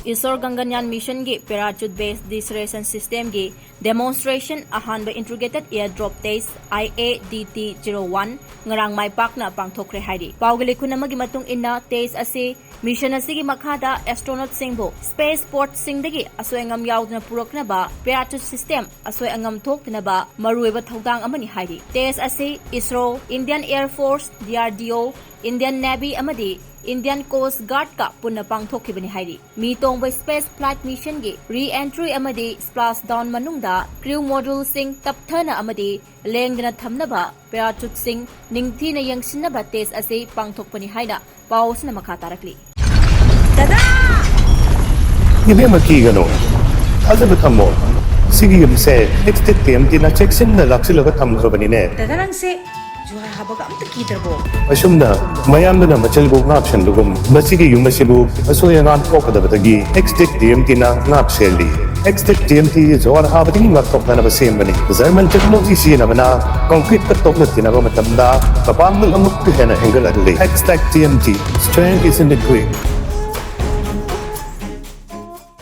Esro Gaganyaan mission gi parachute based deceleration system gi demonstration Ahanba integrated airdrop test IADT-01 ngarang mai pakna Pangthokhre haidi Paugli kunamagi matung inna test ase mission asigi makhada astronaut singbo space port singdagi asoengam yaudna purokna ba parachute system asoengam thokna ba marueba thodang amani haidi test ase Esro Indian Air Force DRDO Indian Navy amadi Indian Coast Guard ka punna pangthokhibani hairi mi tongba space flight mission gi re-entry amadi splashdown manungda crew module sing tapthana amadi lengdana thamnaba parachute sing ningthina yangsinaba test ase pangthokpani haina pausna makha tarakli Dada Ibe makigano Azab thammo Sigi yumse next TMT na check sim na laksilaga thamkhrabani ne Dada lang se Juha habaga amta kitarbo Asumna mayamna machalbo ngapshan dugum masigi yumasibu asoyangan kokadabadagi next TMT na ngapselli next TMT jawar habading ngaptokna na basembani German technology sina bana concrete katokna tinaga matamda kapamul amuk hena hengal adli next TMT strength is in the quick